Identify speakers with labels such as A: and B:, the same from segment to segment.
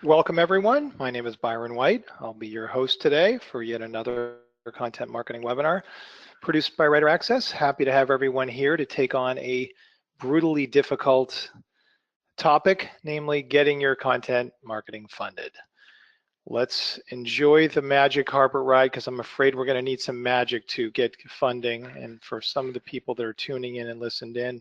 A: Welcome everyone. My name is Byron White. I'll be your host today for yet another content marketing webinar produced by WriterAccess. Happy to have everyone here to take on a brutally difficult topic, namely getting your content marketing funded. Let's enjoy the magic carpet ride, because I'm afraid we're going to need some magic to get funding. And for some of the people that are tuning in and listened in,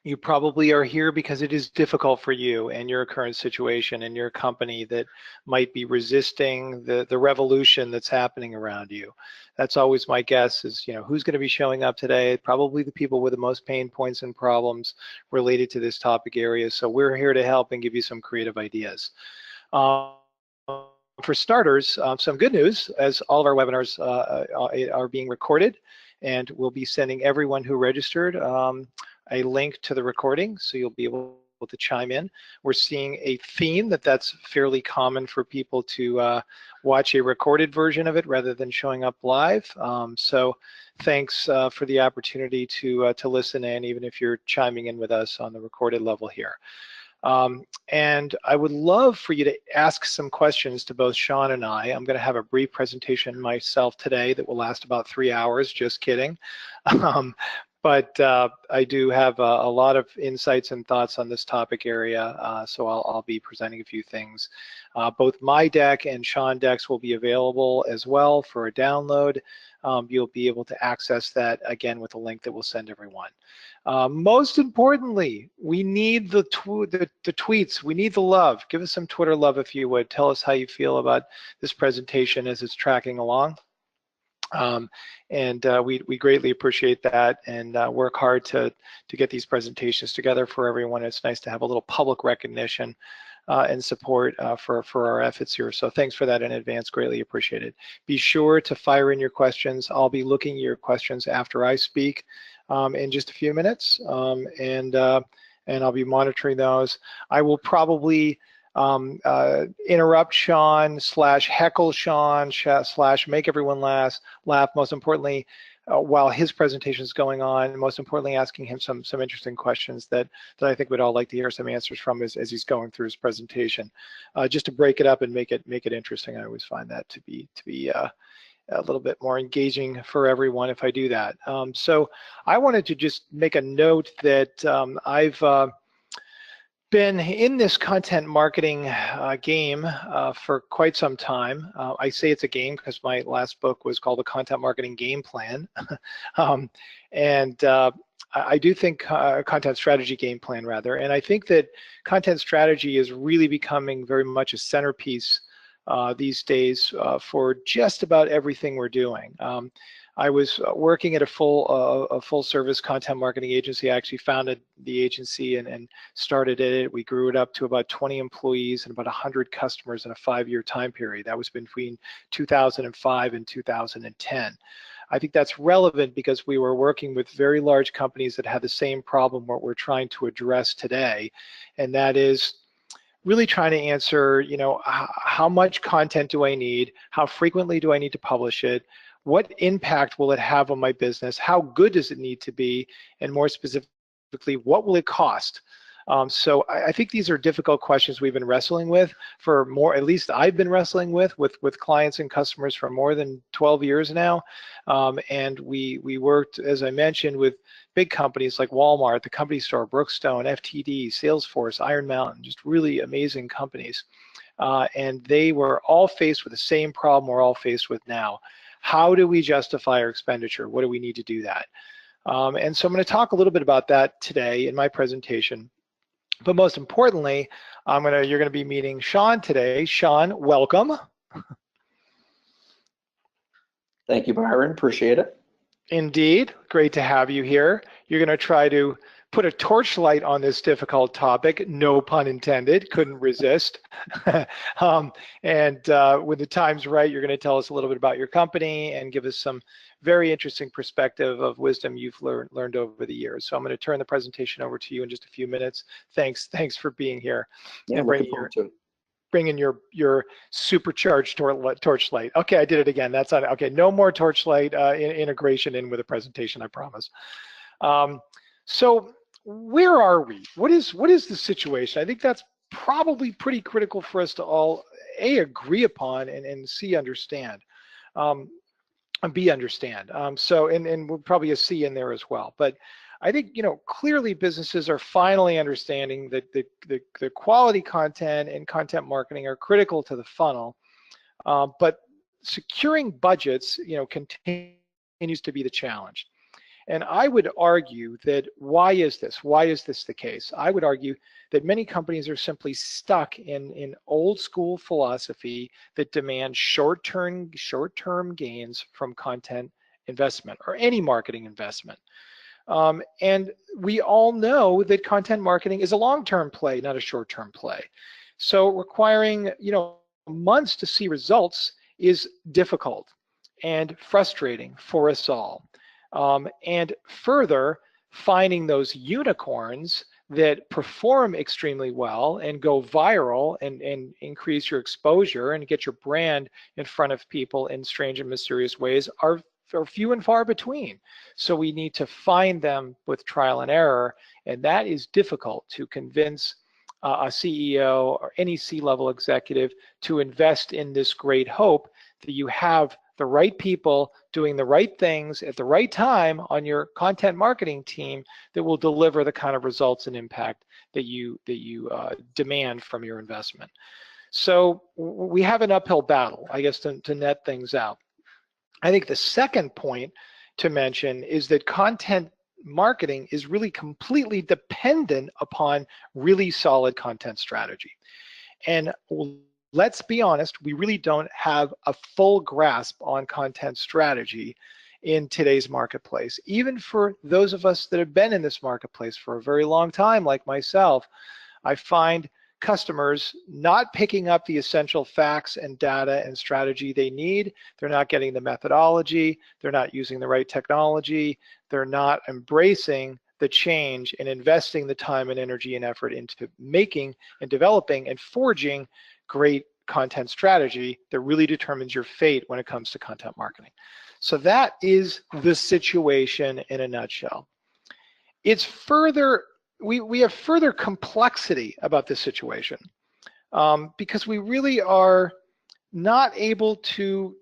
A: you probably are here because it is difficult for you and your current situation and your company that might be resisting the revolution that's happening around you. That's always my guess is, who's going to be showing up today? Probably the people with the most pain points and problems related to this topic area. So we're here to help and give you some creative ideas. For starters, some good news, as all of our webinars are being recorded, and we'll be sending everyone who registered a link to the recording, so you'll be able to chime in. We're seeing a theme that's fairly common for people to watch a recorded version of it rather than showing up live. So thanks for the opportunity to listen in, even if you're chiming in with us on the recorded level here. And I would love for you to ask some questions to both Shawn and I. I'm going to have a brief presentation myself today that will last about 3 hours, just kidding. But I do have a lot of insights and thoughts on this topic area, so I'll be presenting a few things. Both my deck and Shawn decks will be available as well for a download. You'll be able to access that again with a link that we'll send everyone. Most importantly, we need the tweets. We need the love. Give us some Twitter love if you would. Tell us how you feel about this presentation as it's tracking along. We greatly appreciate that, and work hard to get these presentations together for everyone. It's nice to have a little public recognition and support for our efforts here. So thanks for that in advance, greatly appreciated. Be sure to fire in your questions. I'll be looking at your questions after I speak in just a few minutes, and I'll be monitoring those. I will probably interrupt Shawn / heckle Shawn / make everyone laugh. Most importantly, while his presentation is going on, most importantly, asking him some interesting questions that I think we'd all like to hear some answers from as he's going through his presentation, just to break it up and make it interesting. I always find that to be a little bit more engaging for everyone if I do that. So I wanted to just make a note that I've been in this content marketing game for quite some time. I say it's a game because my last book was called The Content Marketing Game Plan. I do think content strategy game plan rather, and I think that content strategy is really becoming very much a centerpiece these days for just about everything we're doing. I was working at a full service content marketing agency. I actually founded the agency and started it. We grew it up to about 20 employees and about 100 customers in a 5-year time period. That was between 2005 and 2010. I think that's relevant because we were working with very large companies that had the same problem what we're trying to address today, and that is really trying to answer, how much content do I need? How frequently do I need to publish it? What impact will it have on my business? How good does it need to be? And more specifically, what will it cost? So I think these are difficult questions we've been wrestling with for more, at least I've been wrestling with clients and customers for more than 12 years now. And we worked, as I mentioned, with big companies like Walmart, the Company Store, Brookstone, FTD, Salesforce, Iron Mountain, just really amazing companies. And they were all faced with the same problem we're all faced with now. How do we justify our expenditure? What do we need to do that? And so I'm going to talk a little bit about that today in my presentation. But most importantly, you're going to be meeting Shawn today. Shawn, welcome.
B: Thank you, Byron. Appreciate it.
A: Indeed. Great to have you here. You're going to try to put a torchlight on this difficult topic, no pun intended, couldn't resist. When the time's right, you're going to tell us a little bit about your company and give us some very interesting perspective of wisdom you've learned over the years. So I'm going to turn the presentation over to you in just a few minutes. Thanks for being here.
B: Yeah,
A: and
B: looking forward to it.
A: Bring in your supercharged torchlight. Okay, I did it again. That's on. Okay, no more torchlight integration in with a presentation, I promise. So where are we? What is the situation? I think that's probably pretty critical for us to all agree upon and C, understand. And B, understand. And we'll probably a C in there as well. But I think, clearly businesses are finally understanding that the quality content and content marketing are critical to the funnel. But securing budgets, continues to be the challenge. And I would argue that why is this the case? I would argue that many companies are simply stuck in old school philosophy that demands short-term gains from content investment or any marketing investment. And we all know that content marketing is a long-term play, not a short-term play. So requiring, months to see results is difficult and frustrating for us all. And further, finding those unicorns that perform extremely well and go viral and increase your exposure and get your brand in front of people in strange and mysterious ways are few and far between. So we need to find them with trial and error, and that is difficult to convince a CEO or any C-level executive to invest in this great hope that you have the right people doing the right things at the right time on your content marketing team that will deliver the kind of results and impact that you demand from your investment. So we have an uphill battle, I guess, to net things out. I think the second point to mention is that content marketing is really completely dependent upon really solid content strategy. And let's be honest, we really don't have a full grasp on content strategy in today's marketplace. Even for those of us that have been in this marketplace for a very long time, like myself, I find customers not picking up the essential facts and data and strategy they need. They're not getting the methodology. They're not using the right technology. They're not embracing the change and investing the time and energy and effort into making and developing and forging great content strategy that really determines your fate when it comes to content marketing. So that is the situation in a nutshell. It's further, we have further complexity about this situation because we really are not able to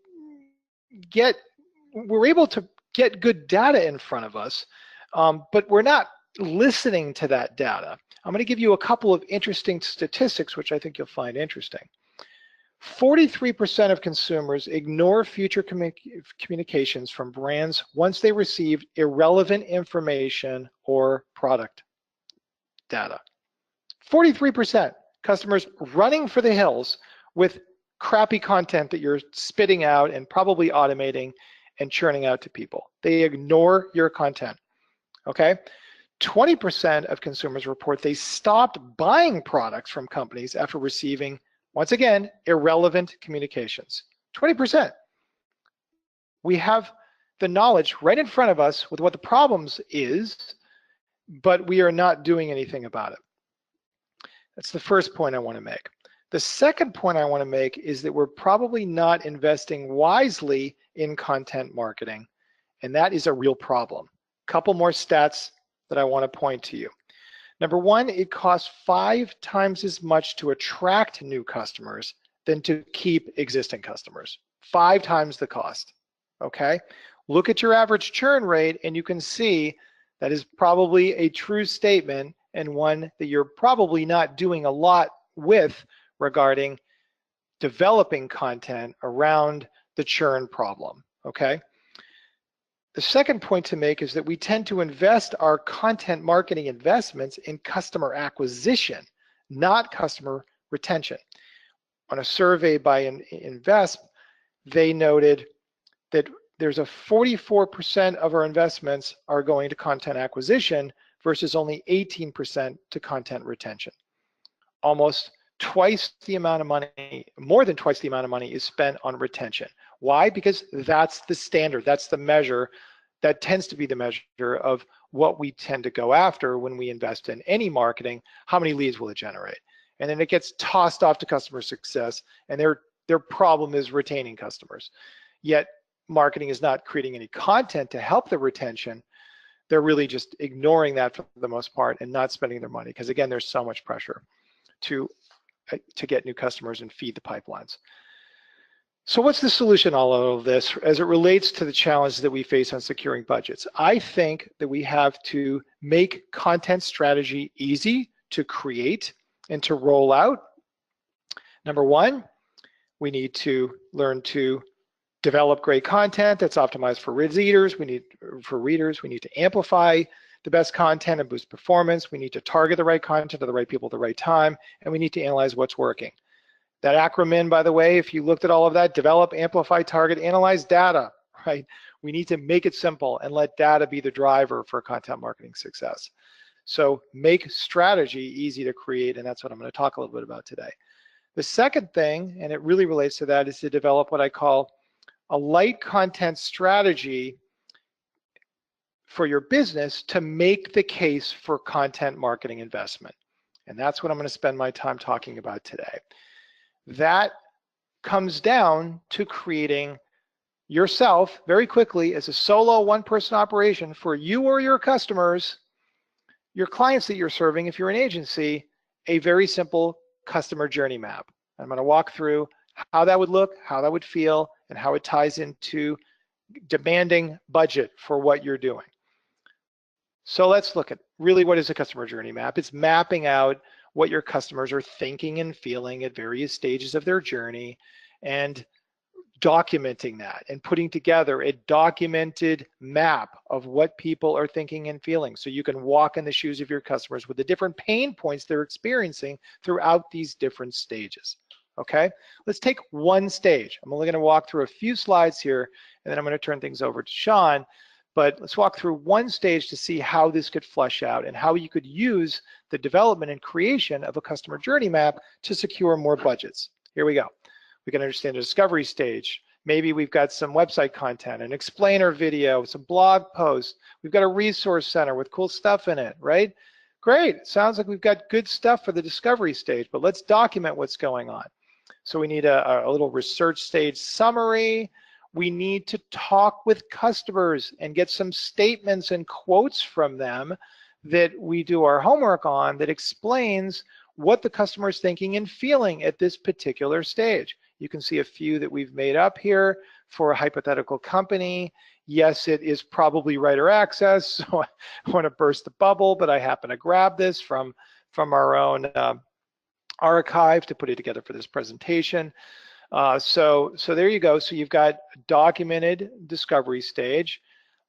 A: we're able to get good data in front of us, but we're not listening to that data. I'm going to give you a couple of interesting statistics, which I think you'll find interesting. 43% of consumers ignore future communications from brands once they receive irrelevant information or product data. 43% customers running for the hills with crappy content that you're spitting out and probably automating and churning out to people. They ignore your content, okay? 20% of consumers report they stopped buying products from companies after receiving, once again, irrelevant communications. 20%. We have the knowledge right in front of us with what the problems is, but we are not doing anything about it. That's the first point I want to make. The second point I want to make is that we're probably not investing wisely in content marketing, and that is a real problem. A couple more stats that I want to point to you. Number one, it costs 5 times as much to attract new customers than to keep existing customers. 5 times the cost, okay? Look at your average churn rate and you can see that is probably a true statement and one that you're probably not doing a lot with regarding developing content around the churn problem, okay? The second point to make is that we tend to invest our content marketing investments in customer acquisition, not customer retention. On a survey by Invest, they noted that there's a 44% of our investments are going to content acquisition versus only 18% to content retention. Almost twice the amount of money, more than twice the amount of money is spent on retention. Why? Because that's the standard, that's the measure, that tends to be the measure of what we tend to go after when we invest in any marketing. How many leads will it generate? And then it gets tossed off to customer success, and their problem is retaining customers. Yet marketing is not creating any content to help the retention. They're really just ignoring that for the most part and not spending their money because, again, there's so much pressure to to get new customers and feed the pipelines. So what's the solution to all of this as it relates to the challenges that we face on securing budgets? I think that we have to make content strategy easy to create and to roll out. Number one, we need to learn to develop great content that's optimized for readers. We need to amplify the best content and boost performance. We need to target the right content to the right people at the right time, and we need to analyze what's working. That acronym, by the way, if you looked at all of that, develop, amplify, target, analyze data, right? We need to make it simple and let data be the driver for content marketing success. So make strategy easy to create, and that's what I'm going to talk a little bit about today. The second thing, and it really relates to that, is to develop what I call a light content strategy for your business to make the case for content marketing investment. And that's what I'm going to spend my time talking about today. That comes down to creating yourself very quickly as a solo one-person operation for you or your customers, your clients that you're serving, if you're an agency, a very simple customer journey map. I'm going to walk through how that would look, how that would feel, and how it ties into demanding budget for what you're doing. So let's look at really what is a customer journey map. It's mapping out what your customers are thinking and feeling at various stages of their journey and documenting that and putting together a documented map of what people are thinking and feeling so you can walk in the shoes of your customers with the different pain points they're experiencing throughout these different stages. Okay, let's take one stage. I'm only going to walk through a few slides here, and then I'm going to turn things over to Shawn. But let's walk through one stage to see how this could flesh out and how you could use the development and creation of a customer journey map to secure more budgets. Here we go. We can understand the discovery stage. Maybe we've got some website content, an explainer video, some blog posts. We've got a resource center with cool stuff in it, right? Great. Sounds like we've got good stuff for the discovery stage, but let's document what's going on. So we need a little research stage summary. We need to talk with customers and get some statements and quotes from them that we do our homework on that explains what the customer is thinking and feeling at this particular stage. You can see a few that we've made up here for a hypothetical company. Yes, it is probably WriterAccess, so I want to burst the bubble, but I happen to grab this from our own archive to put it together for this presentation. So there you go. So you've got a documented discovery stage.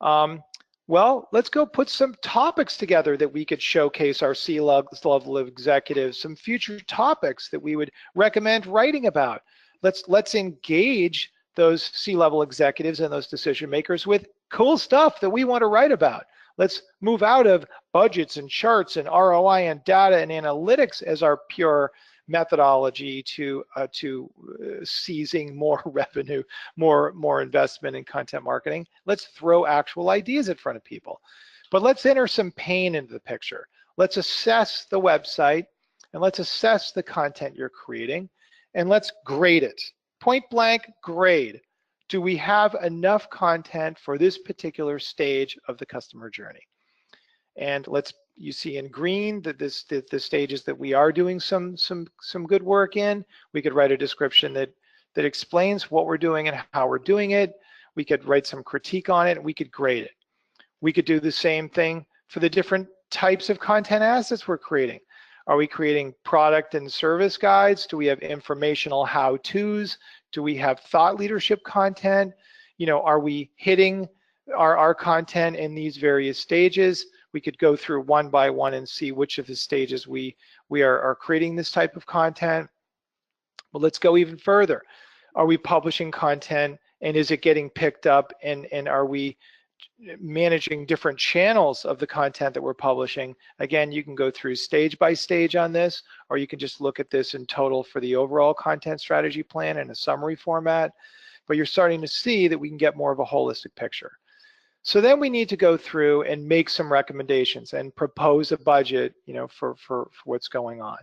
A: Well, let's go put some topics together that we could showcase our C-level executives, some future topics that we would recommend writing about. Let's engage those C-level executives and those decision makers with cool stuff that we want to write about. Let's move out of budgets and charts and ROI and data and analytics as our pure methodology to seizing more revenue, more investment in content marketing. Let's throw actual ideas in front of people. But let's enter some pain into the picture. Let's assess the website and let's assess the content you're creating and let's grade it. Point blank grade. Do we have enough content for this particular stage of the customer journey? And you see in green that the stages that we are doing some good work in. We could write a description that explains what we're doing and how we're doing it. We could write some critique on it and we could grade it. We could do the same thing for the different types of content assets we're creating. Are we creating product and service guides? Do we have informational how-tos? Do we have thought leadership content? You know, are we hitting our content in these various stages? We could go through one by one and see which of the stages we are creating this type of content. But let's go even further. Are we publishing content and is it getting picked up and are we managing different channels of the content that we're publishing? Again, you can go through stage by stage on this, or you can just look at this in total for the overall content strategy plan in a summary format. But you're starting to see that we can get more of a holistic picture. So then we need to go through and make some recommendations and propose a budget, you know, for what's going on.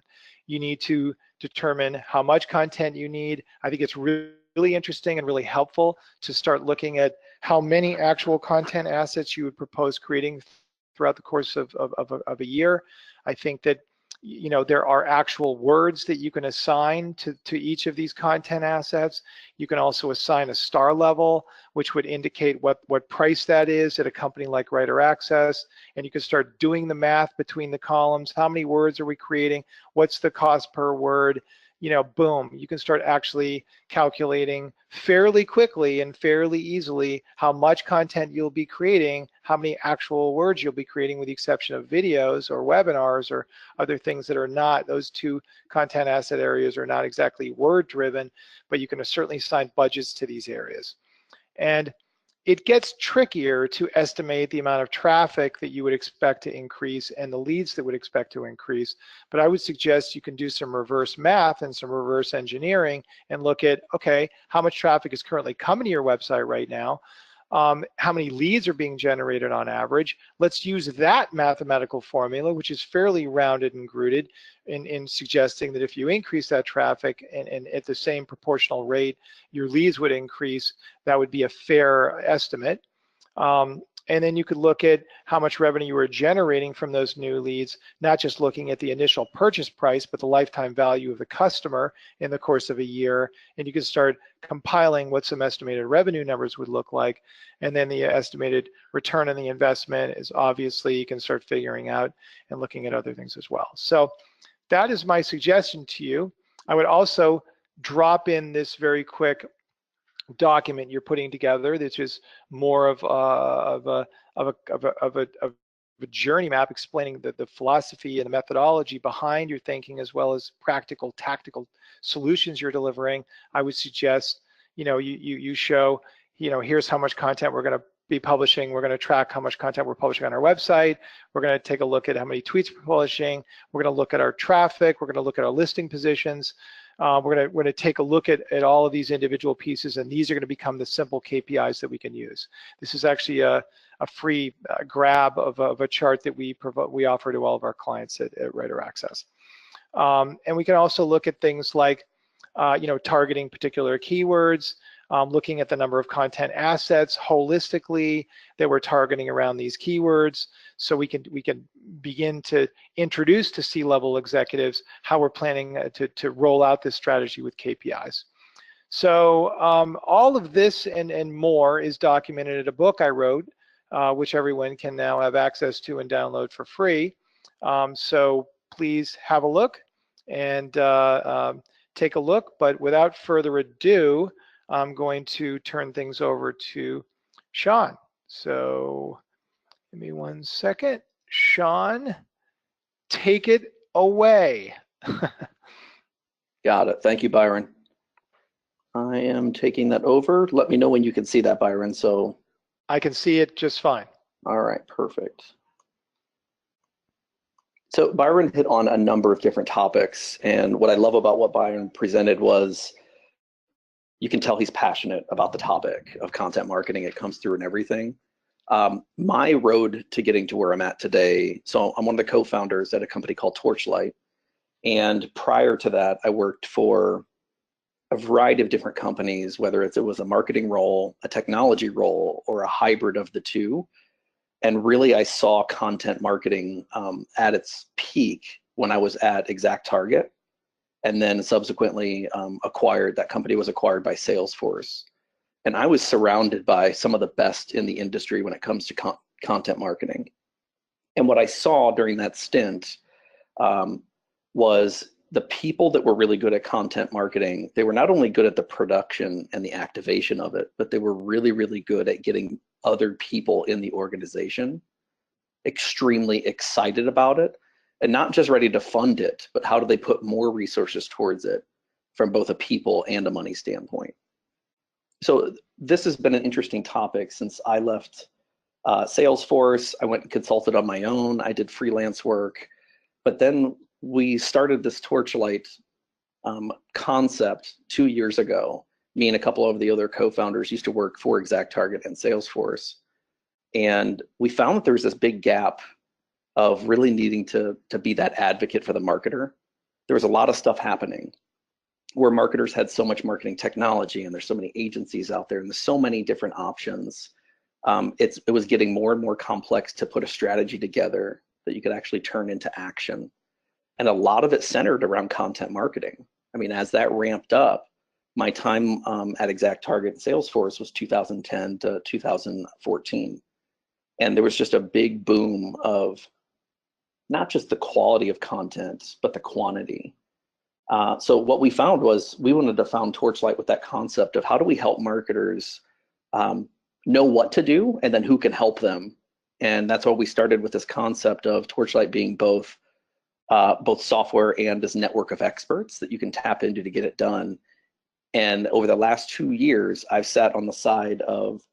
A: You need to determine how much content you need. I think it's really interesting and really helpful to start looking at how many actual content assets you would propose creating throughout the course of a year. I think that there are actual words that you can assign to each of these content assets. You can also assign a star level, which would indicate what price that is at a company like WriterAccess. And you can start doing the math between the columns. How many words are we creating? What's the cost per word? Boom, you can start actually calculating fairly quickly and fairly easily how much content you'll be creating, how many actual words you'll be creating, with the exception of videos or webinars or other things that are not, those two content asset areas are not exactly word driven, but you can certainly assign budgets to these areas. And it gets trickier to estimate the amount of traffic that you would expect to increase and the leads that would expect to increase. But I would suggest you can do some reverse math and some reverse engineering and look at, okay, how much traffic is currently coming to your website right now? How many leads are being generated on average? Let's use that mathematical formula, which is fairly rounded and rooted in suggesting that if you increase that traffic and at the same proportional rate, your leads would increase. That would be a fair estimate. And then you could look at how much revenue you were generating from those new leads, not just looking at the initial purchase price, but the lifetime value of the customer in the course of a year. And you can start compiling what some estimated revenue numbers would look like. And then the estimated return on the investment is obviously, you can start figuring out and looking at other things as well. So that is my suggestion to you. I would also drop in this very quick document you're putting together, which is more of a journey map explaining the philosophy and the methodology behind your thinking, as well as practical, tactical solutions you're delivering. I would suggest, you show, here's how much content we're going to be publishing. We're going to track how much content we're publishing on our website. We're going to take a look at how many tweets we're publishing. We're going to look at our traffic. We're going to look at our listing positions. We're going to take a look at all of these individual pieces, and these are going to become the simple KPIs that we can use. This is actually a free grab of a chart that we offer to all of our clients at WriterAccess. And we can also look at things like targeting particular keywords, looking at the number of content assets holistically that we're targeting around these keywords, so we can begin to introduce to C-level executives how we're planning to roll out this strategy with KPIs. So all of this and more is documented in a book I wrote, which everyone can now have access to and download for free. So please have a look and take a look. But without further ado, I'm going to turn things over to Shawn. So give me 1 second. Shawn, take it away.
B: Got it. Thank you, Byron. I am taking that over. Let me know when you can see that, Byron. So
A: I can see it just fine.
B: All right, perfect. So Byron hit on a number of different topics, and what I love about what Byron presented was you can tell he's passionate about the topic of content marketing. It comes through in everything. My road to getting to where I'm at today, so I'm one of the co-founders at a company called Torchlight, and prior to that, I worked for a variety of different companies, whether it was a marketing role, a technology role, or a hybrid of the two. And really, I saw content marketing at its peak when I was at ExactTarget, and then subsequently that company was acquired by Salesforce. And I was surrounded by some of the best in the industry when it comes to content marketing. And what I saw during that stint was the people that were really good at content marketing. They were not only good at the production and the activation of it, but they were really, really good at getting other people in the organization extremely excited about it, and not just ready to fund it, but how do they put more resources towards it from both a people and a money standpoint. So this has been an interesting topic since I left Salesforce. I went and consulted on my own. I did freelance work, but then we started this Torchlight concept 2 years ago. Me and a couple of the other co-founders used to work for ExactTarget and Salesforce. And we found that there was this big gap of really needing to be that advocate for the marketer. There was a lot of stuff happening where marketers had so much marketing technology, and there's so many agencies out there, and there's so many different options. It was getting more and more complex to put a strategy together that you could actually turn into action. And a lot of it centered around content marketing. I mean, as that ramped up, my time at ExactTarget and Salesforce was 2010 to 2014. And there was just a big boom of not just the quality of content, but the quantity. So what we found was we wanted to found Torchlight with that concept of how do we help marketers know what to do and then who can help them. And that's why we started with this concept of Torchlight being both software and this network of experts that you can tap into to get it done. And over the last 2 years, I've sat on the side of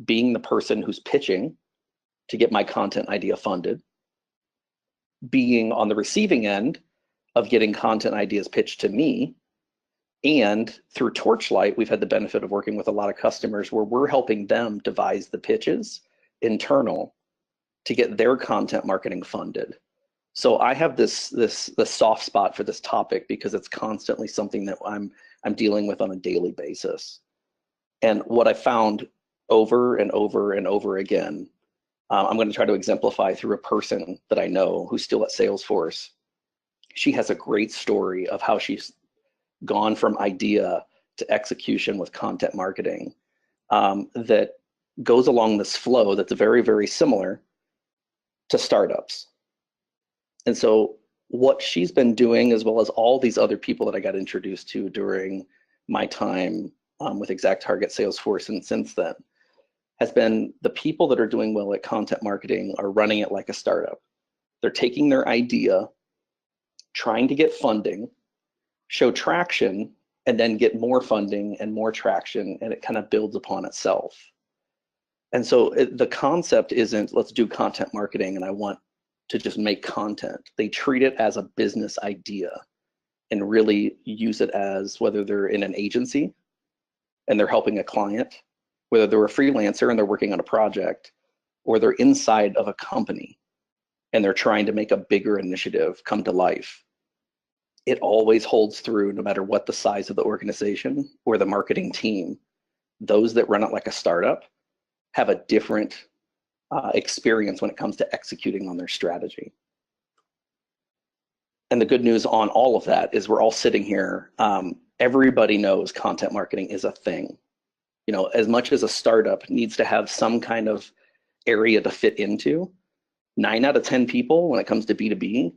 B: being the person who's pitching to get my content idea funded, being on the receiving end of getting content ideas pitched to me. And through Torchlight, we've had the benefit of working with a lot of customers where we're helping them devise the pitches internal to get their content marketing funded. So I have this soft spot for this topic because it's constantly something that I'm dealing with on a daily basis. And what I found over and over and over again, I'm going to try to exemplify through a person that I know who's still at Salesforce. She has a great story of how she's gone from idea to execution with content marketing that goes along this flow that's very, very similar to startups. And so what she's been doing, as well as all these other people that I got introduced to during my time with ExactTarget, Salesforce, and since then, has been the people that are doing well at content marketing are running it like a startup. They're taking their idea, trying to get funding, show traction, and then get more funding and more traction, and it kind of builds upon itself. And so the concept isn't let's do content marketing and I want to just make content. They treat it as a business idea and really use it as whether they're in an agency and they're helping a client, whether they're a freelancer and they're working on a project, or they're inside of a company and they're trying to make a bigger initiative come to life. It always holds through no matter what the size of the organization or the marketing team. Those that run it like a startup have a different experience when it comes to executing on their strategy. And the good news on all of that is we're all sitting here. Everybody knows content marketing is a thing. You know, as much as a startup needs to have some kind of area to fit into, 9 out of 10 people when it comes to B2B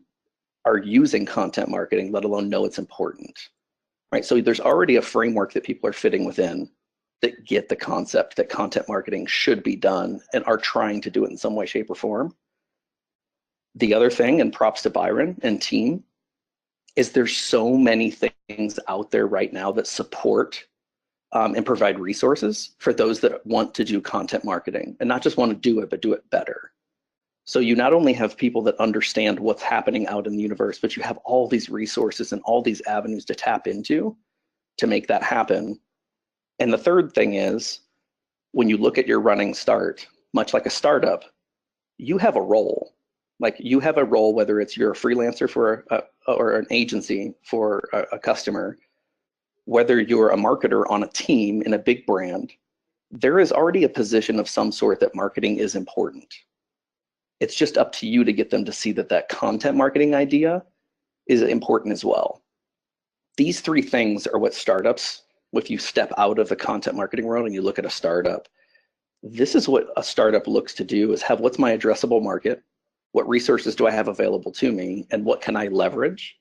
B: are using content marketing, let alone know it's important, right? So there's already a framework that people are fitting within that get the concept that content marketing should be done and are trying to do it in some way, shape, or form. The other thing, and props to Byron and team, is there's so many things out there right now that support and provide resources for those that want to do content marketing and not just want to do it, but do it better. So you not only have people that understand what's happening out in the universe, but you have all these resources and all these avenues to tap into to make that happen. And the third thing is, when you look at your running start, much like a startup, you have a role. Like you have a role, whether it's you're a freelancer for or an agency for a customer, whether you're a marketer on a team in a big brand, there is already a position of some sort that marketing is important. It's just up to you to get them to see that that content marketing idea is important as well. These 3 things are what startups, if you step out of the content marketing world and you look at a startup, this is what a startup looks to do, is have what's my addressable market, what resources do I have available to me, and what can I leverage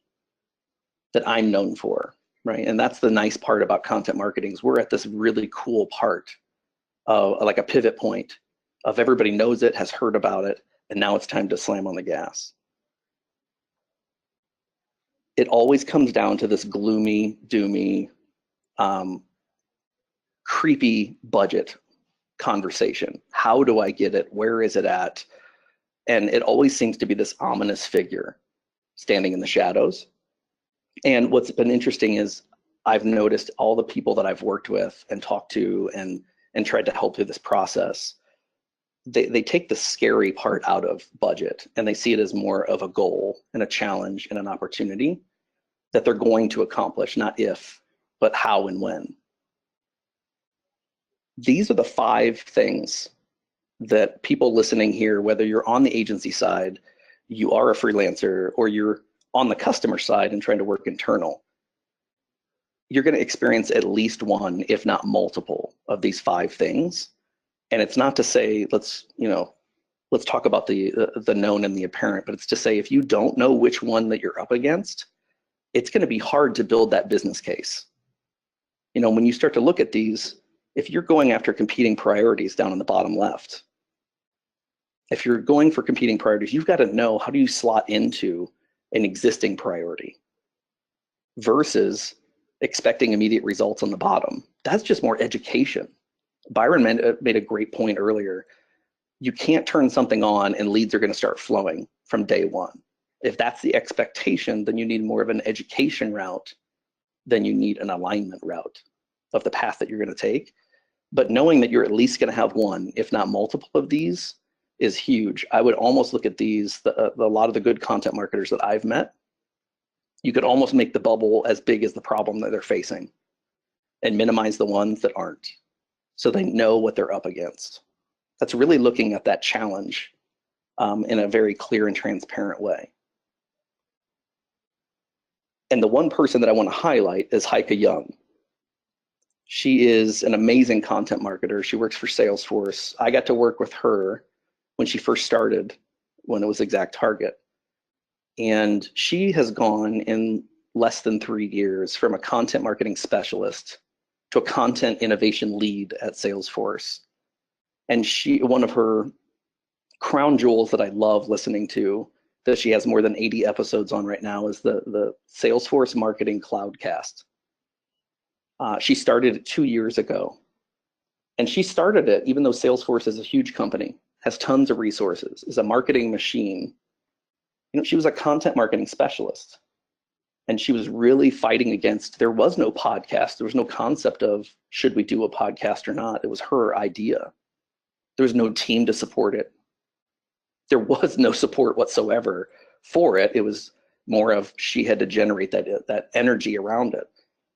B: that I'm known for, right? And that's the nice part about content marketing is we're at this really cool part of like a pivot point of everybody knows it, has heard about it, and now it's time to slam on the gas. It always comes down to this gloomy, doomy, creepy budget conversation. How do I get it? Where is it at? And it always seems to be this ominous figure standing in the shadows. And what's been interesting is I've noticed all the people that I've worked with and talked to and tried to help through this process, they take the scary part out of budget and they see it as more of a goal and a challenge and an opportunity that they're going to accomplish, not if, but how and when. These are the 5 things that people listening here, whether you're on the agency side, you are a freelancer, or you're On the customer side and trying to work internal, you're going to experience at least one, if not multiple, of these 5 things. And it's not to say let's talk about the known and the apparent, but it's to say if you don't know which one that you're up against, it's going to be hard to build that business case. When you start to look at these, if you're going after competing priorities down in the bottom left, if you're going for competing priorities, you've got to know how do you slot into an existing priority versus expecting immediate results on the bottom. That's just more education. Byron made a great point earlier. You can't turn something on and leads are going to start flowing from day one. If that's the expectation, then you need more of an education route than you need an alignment route of the path that you're going to take. But knowing that you're at least going to have one, if not multiple of these, is huge. I would almost look at these, a lot of the good content marketers that I've met, you could almost make the bubble as big as the problem that they're facing and minimize the ones that aren't, so they know what they're up against. That's really looking at that challenge in a very clear and transparent way. And the one person that I want to highlight is Heike Young. She is an amazing content marketer. She works for Salesforce. I got to work with her when she first started, when it was Exact Target. And she has gone in less than 3 years from a content marketing specialist to a content innovation lead at Salesforce. And one of her crown jewels that I love listening to, that she has more than 80 episodes on right now, is the Salesforce Marketing Cloudcast. She started it 2 years ago. And she started it, even though Salesforce is a huge company, has tons of resources, is a marketing machine. She was a content marketing specialist. And she was really fighting against, there was no podcast. There was no concept of, should we do a podcast or not? It was her idea. There was no team to support it. There was no support whatsoever for it. It was more of, she had to generate that energy around it.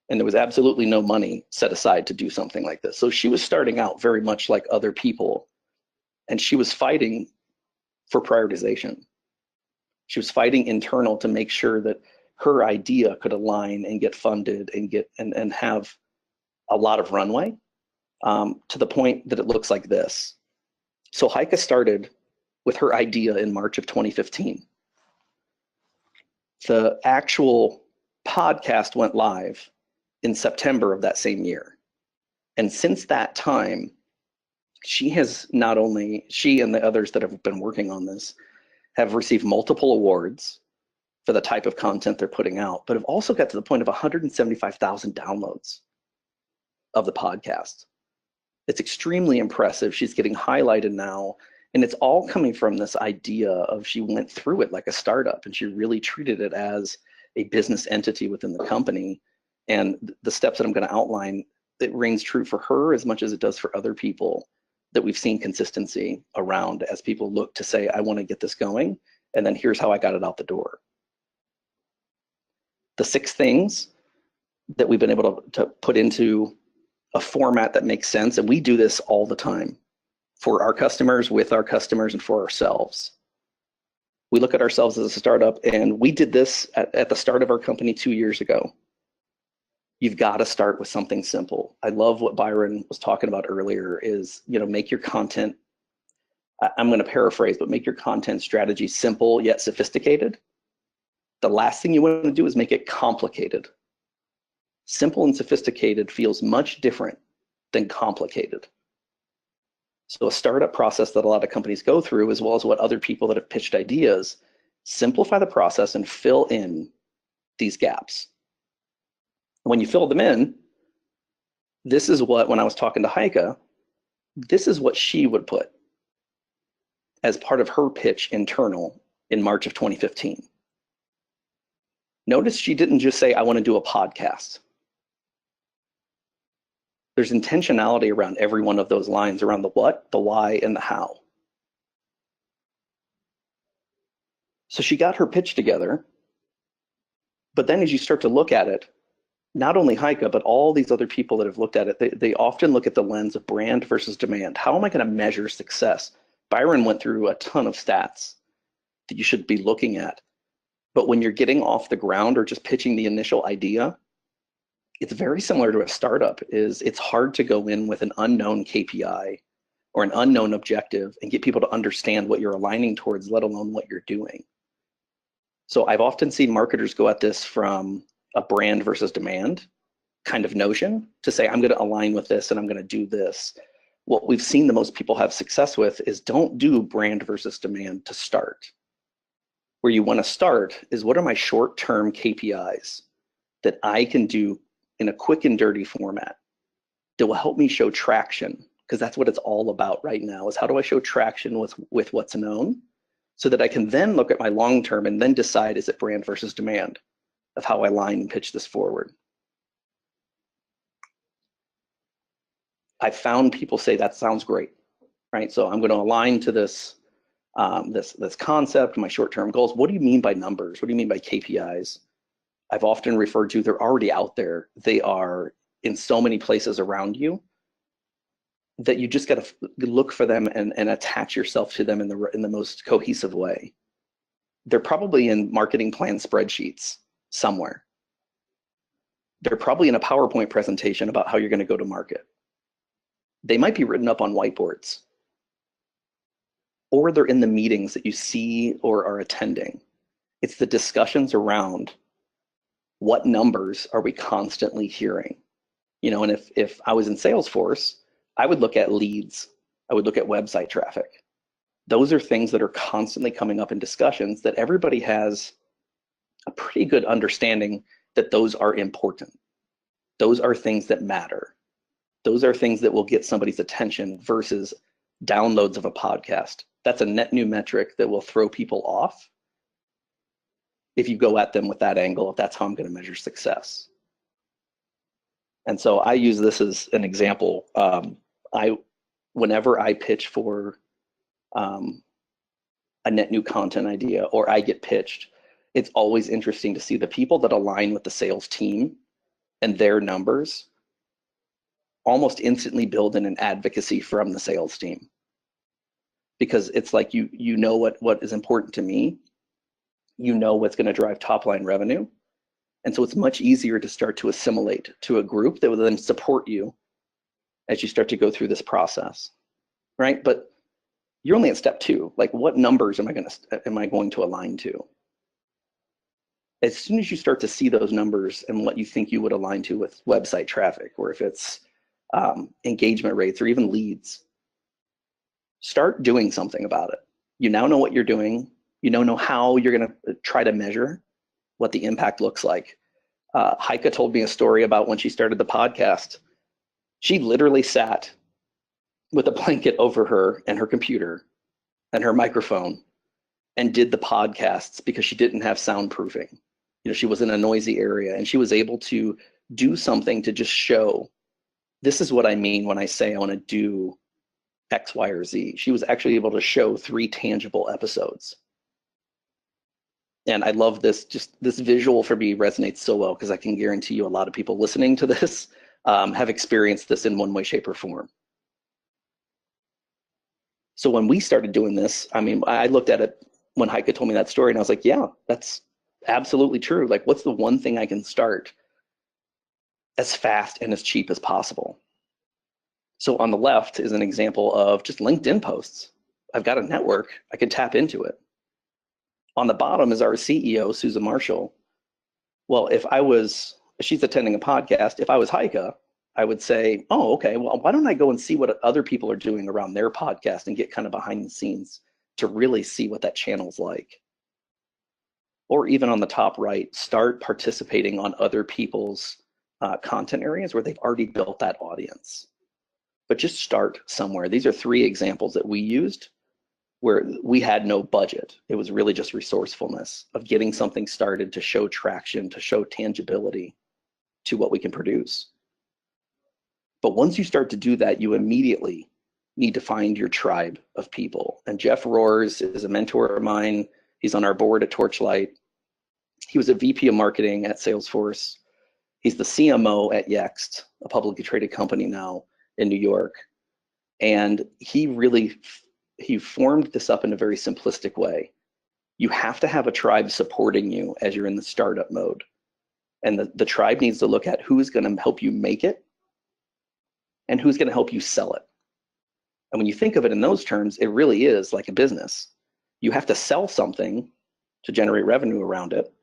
B: And there was absolutely no money set aside to do something like this. So she was starting out very much like other people. And she was fighting for prioritization. She was fighting internal to make sure that her idea could align and get funded and have a lot of runway, to the point that it looks like this. So Heike started with her idea in March of 2015. The actual podcast went live in September of that same year. And since that time, she and the others that have been working on this have received multiple awards for the type of content they're putting out, but have also got to the point of 175,000 downloads of the podcast. It's extremely impressive. She's getting highlighted now, and it's all coming from this idea of, she went through it like a startup, and she really treated it as a business entity within the company. And the steps that I'm going to outline, it rings true for her as much as it does for other people that we've seen consistency around, as people look to say, I want to get this going, and then here's how I got it out the door. The 6 things that we've been able to put into a format that makes sense, and we do this all the time for our customers, with our customers, and for ourselves. We look at ourselves as a startup, and we did this at the start of our company 2 years ago. You've got to start with something simple. I love what Byron was talking about earlier is, make your content, I'm going to paraphrase, but make your content strategy simple yet sophisticated. The last thing you want to do is make it complicated. Simple and sophisticated feels much different than complicated. So a startup process that a lot of companies go through, as well as what other people that have pitched ideas, simplify the process and fill in these gaps. When you fill them in, this is what, when I was talking to Heike, this is what she would put as part of her pitch internal in March of 2015. Notice she didn't just say, I want to do a podcast. There's intentionality around every one of those lines, around the what, the why, and the how. So she got her pitch together, but then as you start to look at it, not only Heike, but all these other people that have looked at it, they often look at the lens of brand versus demand. How am I going to measure success? Byron went through a ton of stats that you should be looking at. But when you're getting off the ground or just pitching the initial idea, it's very similar to a startup. It's hard to go in with an unknown KPI or an unknown objective and get people to understand what you're aligning towards, let alone what you're doing. So I've often seen marketers go at this from a brand versus demand kind of notion to say, I'm going to align with this and I'm going to do this. What we've seen the most people have success with is don't do brand versus demand to start. Where you want to start is, what are my short-term KPIs that I can do in a quick and dirty format that will help me show traction? Because that's what it's all about right now, is how do I show traction with what's known, so that I can then look at my long-term and then decide, is it brand versus demand of how I line and pitch this forward. I found people say that sounds great, right? So I'm going to align to this this concept, my short-term goals. What do you mean by numbers? What do you mean by KPIs? I've often referred to, they're already out there. They are in so many places around you that you just got to look for them and attach yourself to them in the most cohesive way. They're probably in marketing plan spreadsheets somewhere. They're probably in a PowerPoint presentation about how you're going to go to market. They might be written up on whiteboards, or they're in the meetings that you see or are attending. It's the discussions around what numbers are we constantly hearing. You know, and if I was in Salesforce, I would look at leads. I would look at website traffic. Those are things that are constantly coming up in discussions that everybody has a pretty good understanding that those are important. Those are things that matter. Those are things that will get somebody's attention versus downloads of a podcast. That's a net new metric that will throw people off if you go at them with that angle, if that's how I'm going to measure success. And so I use this as an example. Whenever I pitch for a net new content idea, or I get pitched, it's always interesting to see the people that align with the sales team and their numbers almost instantly build in an advocacy from the sales team. Because it's like you know what is important to me, you know what's going to drive top line revenue. And so it's much easier to start to assimilate to a group that will then support you as you start to go through this process, right? But you're only at step 2. Like, what numbers am I going to align to? As soon as you start to see those numbers and what you think you would align to with website traffic, or if it's engagement rates or even leads, start doing something about it. You now know what you're doing. You now know how you're going to try to measure what the impact looks like. Heike told me a story about when she started the podcast. She literally sat with a blanket over her and her computer and her microphone and did the podcasts because she didn't have soundproofing. You know, she was in a noisy area, and she was able to do something to just show, this is what I mean when I say I want to do X, Y, or Z. She was actually able to show 3 tangible episodes. And I love this, just this visual for me resonates so well, because I can guarantee you a lot of people listening to this have experienced this in one way, shape, or form. So when we started doing this, I mean, I looked at it when Heike told me that story, and I was like, yeah, that's absolutely true. Like, what's the one thing I can start as fast and as cheap as possible? So on the left is an example of just LinkedIn posts. I've got a network, I can tap into it. On the bottom is our CEO, Susan Marshall. Well, she's attending a podcast. If I was Heike, I would say, oh, okay, well, why don't I go and see what other people are doing around their podcast and get kind of behind the scenes to really see what that channel's like. Or even on the top right, start participating on other people's content areas where they've already built that audience. But just start somewhere. These are 3 examples that we used where we had no budget. It was really just resourcefulness of getting something started to show traction, to show tangibility to what we can produce. But once you start to do that, you immediately need to find your tribe of people. And Jeff Roars is a mentor of mine. He's on our board at Torchlight. He was a VP of marketing at Salesforce. He's the CMO at Yext, a publicly traded company now in New York. And he formed this up in a very simplistic way. You have to have a tribe supporting you as you're in the startup mode. And the tribe needs to look at who's going to help you make it and who's going to help you sell it. And when you think of it in those terms, it really is like a business. You have to sell something to generate revenue around it.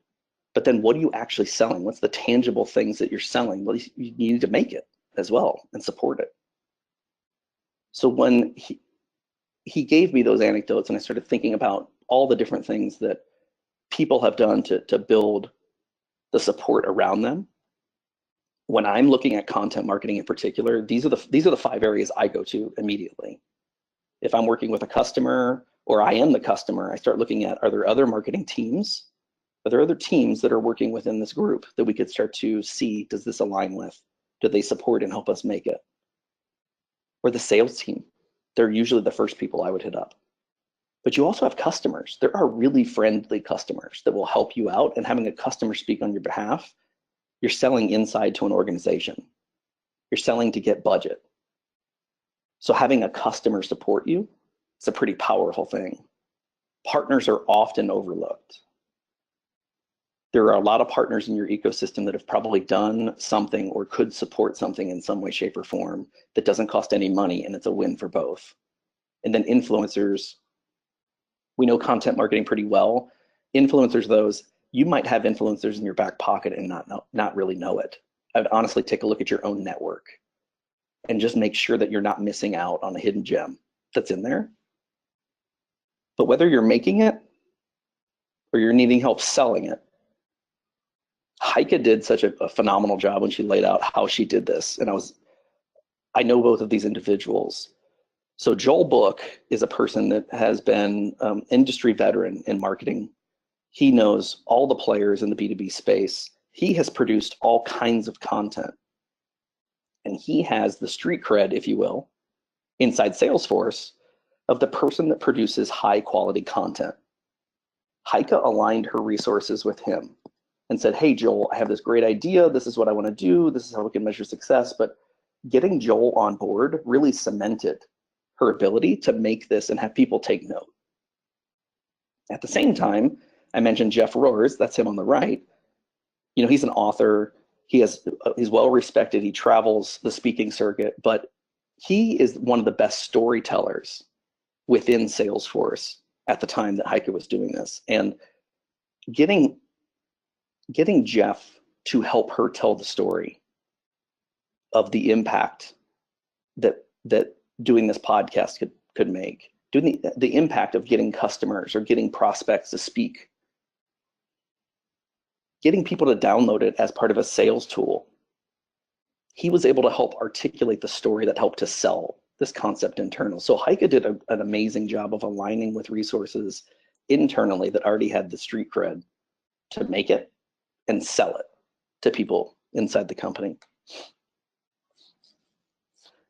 B: But then what are you actually selling? What's the tangible things that you're selling? Well, you need to make it as well and support it. So when he gave me those anecdotes and I started thinking about all the different things that people have done to build the support around them. When I'm looking at content marketing in particular, these are the 5 areas I go to immediately. If I'm working with a customer or I am the customer, I start looking at, are there other marketing teams? Are there other teams that are working within this group that we could start to see, does this align with? Do they support and help us make it? Or the sales team. They're usually the first people I would hit up. But you also have customers. There are really friendly customers that will help you out, and having a customer speak on your behalf, you're selling inside to an organization. You're selling to get budget. So having a customer support you, it's a pretty powerful thing. Partners are often overlooked. There are a lot of partners in your ecosystem that have probably done something or could support something in some way, shape, or form that doesn't cost any money, and it's a win for both. And then influencers, we know content marketing pretty well. Influencers, those, you might have influencers in your back pocket and not really know it. I would honestly take a look at your own network and just make sure that you're not missing out on a hidden gem that's in there. But whether you're making it or you're needing help selling it, Heike did such a phenomenal job when she laid out how she did this. And I know both of these individuals. So Joel Book is a person that has been industry veteran in marketing. He knows all the players in the B2B space. He has produced all kinds of content. And he has the street cred, if you will, inside Salesforce of the person that produces high quality content. Heike aligned her resources with him and said, hey, Joel, I have this great idea. This is what I want to do. This is how we can measure success. But getting Joel on board really cemented her ability to make this and have people take note. At the same time, I mentioned Jeff Roars, that's him on the right. You know, he's an author. He's well respected. He travels the speaking circuit, but he is one of the best storytellers within Salesforce at the time that Heike was doing this. And getting Jeff to help her tell the story of the impact that doing this podcast could make, doing the impact of getting customers or getting prospects to speak, getting people to download it as part of a sales tool. He was able to help articulate the story that helped to sell this concept internal. So Heike did an amazing job of aligning with resources internally that already had the street cred to make it and sell it to people inside the company.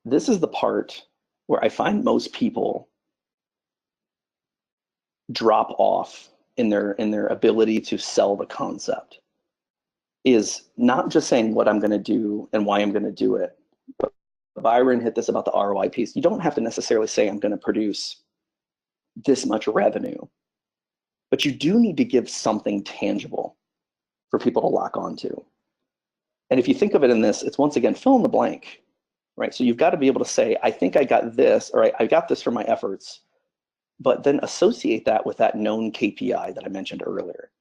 B: This is the part where I find most people drop off in their ability to sell the concept, is not just saying what I'm going to do and why I'm going to do it. But Byron hit this about the ROI piece. You don't have to necessarily say I'm going to produce this much revenue, but you do need to give something tangible for people to lock onto. And if you think of it in this, it's once again, fill in the blank, right? So you've got to be able to say, I think I got this, or I got this for my efforts, but then associate that with that known KPI that I mentioned earlier,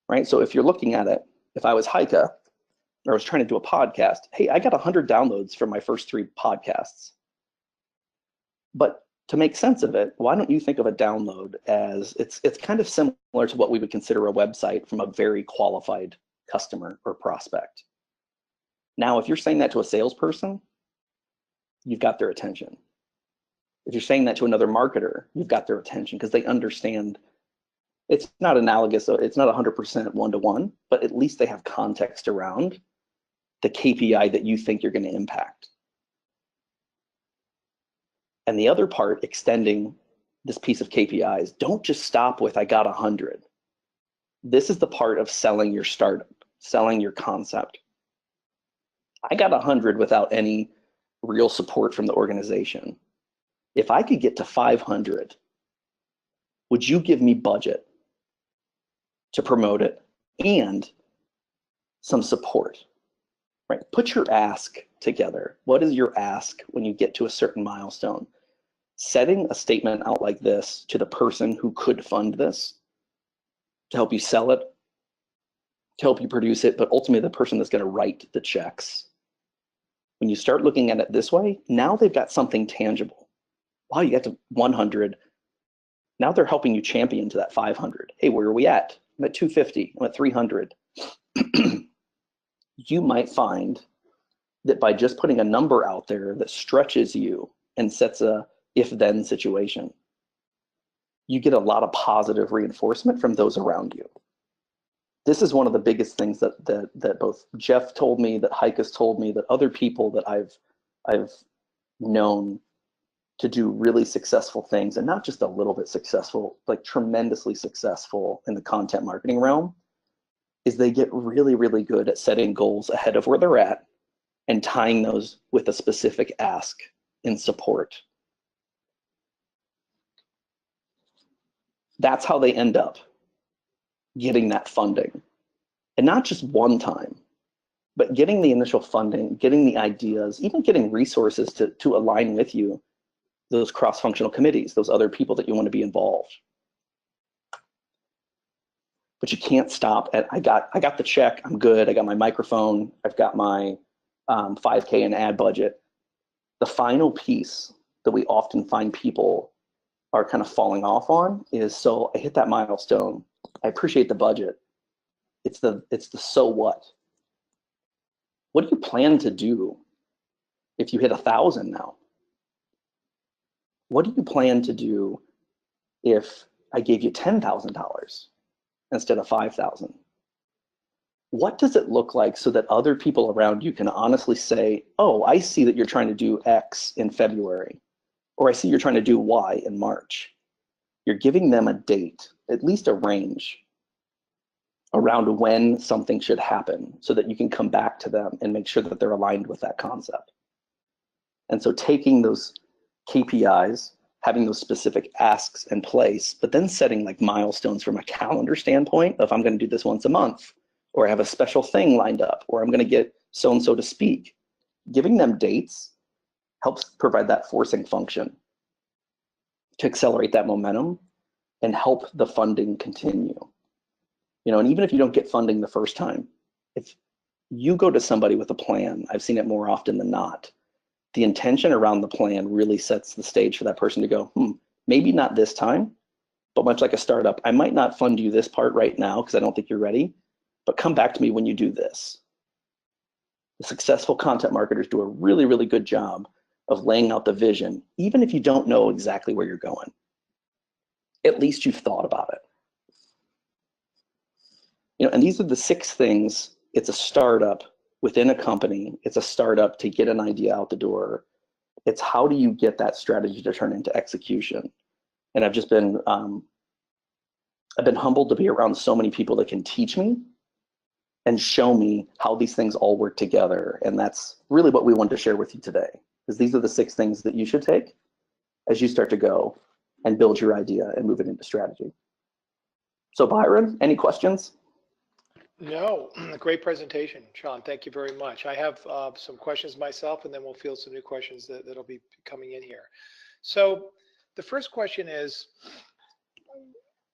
B: right? So if you're looking at it, if I was Heike, or I was trying to do a podcast, hey, I got 100 downloads from my first 3 podcasts. But to make sense of it, why don't you think of a download as, it's kind of similar to what we would consider a website from a very qualified customer or prospect. Now, if you're saying that to a salesperson, you've got their attention. If you're saying that to another marketer, you've got their attention because they understand it's not analogous, so it's not 100% one-to-one, but at least they have context around the KPI that you think you're going to impact. And the other part, extending this piece of KPIs, don't just stop with I got 100. This is the part of selling your startup, selling your concept. I got 100 without any real support from the organization. If I could get to 500, would you give me budget to promote it, and some support, right? Put your ask together. What is your ask when you get to a certain milestone? Setting a statement out like this to the person who could fund this, to help you sell it, to help you produce it, but ultimately the person that's going to write the checks. When you start looking at it this way, now they've got something tangible. Wow, you got to 100. Now they're helping you champion to that 500. Hey, where are we at? I'm at 250. I'm at 300. You might find that by just putting a number out there that stretches you and sets a if-then situation, you get a lot of positive reinforcement from those around you. This is one of the biggest things that both Jeff told me, that Heike has told me, that other people that I've known to do really successful things, and not just a little bit successful, like tremendously successful in the content marketing realm, is they get really, really good at setting goals ahead of where they're at and tying those with a specific ask in support. That's how they end up getting that funding. And not just one time, but getting the initial funding, getting the ideas, even getting resources to align with you, those cross-functional committees, those other people that you want to be involved. But you can't stop at, I got the check, I'm good, I got my microphone, I've got my 5K in ad budget. The final piece that we often find people are kind of falling off on is, so I hit that milestone, I appreciate the budget. It's the so what? What do you plan to do if you hit 1,000 now? What do you plan to do if I gave you $10,000 instead of 5,000? What does it look like so that other people around you can honestly say, oh, I see that you're trying to do X in February, or I see you're trying to do Y in March. You're giving them a date, at least a range around when something should happen so that you can come back to them and make sure that they're aligned with that concept. And so taking those KPIs, having those specific asks in place, but then setting like milestones from a calendar standpoint of, I'm going to do this once a month, or I have a special thing lined up, or I'm going to get so-and-so to speak. Giving them dates helps provide that forcing function to accelerate that momentum and help the funding continue. You know, and even if you don't get funding the first time, if you go to somebody with a plan, I've seen it more often than not, the intention around the plan really sets the stage for that person to go, maybe not this time, but much like a startup, I might not fund you this part right now because I don't think you're ready, but come back to me when you do this. The successful content marketers do a really, really good job of laying out the vision, even if you don't know exactly where you're going. At least you've thought about it. You know, and these are the 6 things. It's a startup within a company. It's a startup to get an idea out the door. It's how do you get that strategy to turn into execution? And I've just been, I've been humbled to be around so many people that can teach me and show me how these things all work together. And that's really what we wanted to share with you today, because these are the 6 things that you should take as you start to go and build your idea and move it into strategy. So Byron, any questions?
A: No, great presentation, Shawn. Thank you very much. I have some questions myself, and then we'll field some new questions that'll be coming in here. So the first question is,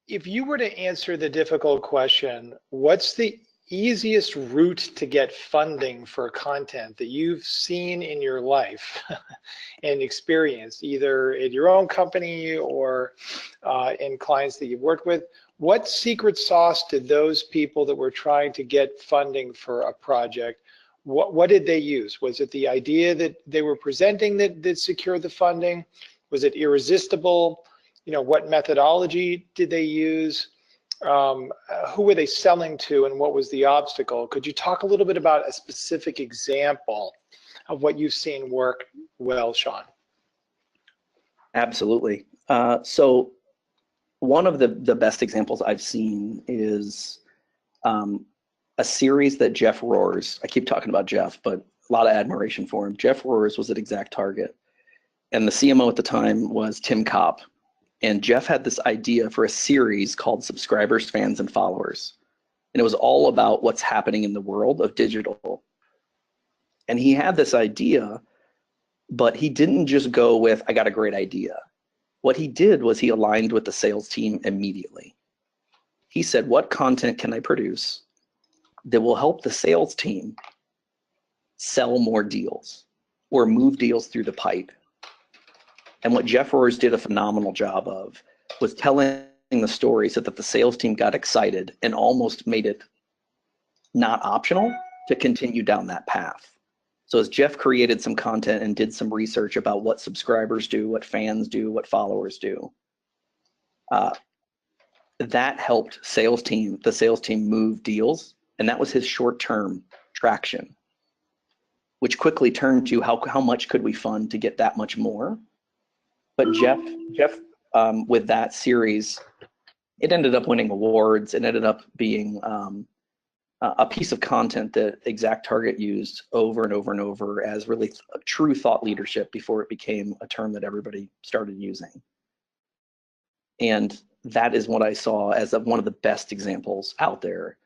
A: if you were to answer the difficult question, what's the easiest route to get funding for content that you've seen in your life and experienced, either at your own company or in clients that you've worked with? What secret sauce did those people that were trying to get funding for a project, what did they use? Was it the idea that they were presenting that secured the funding? Was it irresistible? You know, what methodology did they use? Who were they selling to, and what was the obstacle? Could you talk a little bit about a specific example of what you've seen work well, Shawn?
B: Absolutely. So one of the best examples I've seen is a series that Jeff Roars, I keep talking about Jeff, but a lot of admiration for him. Jeff Roars was at Exact Target, and the CMO at the time was Tim Kopp. And Jeff had this idea for a series called Subscribers, Fans, and Followers. And it was all about what's happening in the world of digital. And he had this idea, but he didn't just go with, I got a great idea. What he did was he aligned with the sales team immediately. He said, what content can I produce that will help the sales team sell more deals or move deals through the pipe? And what Jeff Roars did a phenomenal job of was telling the story so that the sales team got excited and almost made it not optional to continue down that path. So as Jeff created some content and did some research about what subscribers do, what fans do, what followers do, that helped the sales team move deals, and that was his short-term traction, which quickly turned to how much could we fund to get that much more. But Jeff, with that series, it ended up winning awards. It ended up being a piece of content that ExactTarget used over and over and over as really true thought leadership before it became a term that everybody started using. And that is what I saw as one of the best examples out there,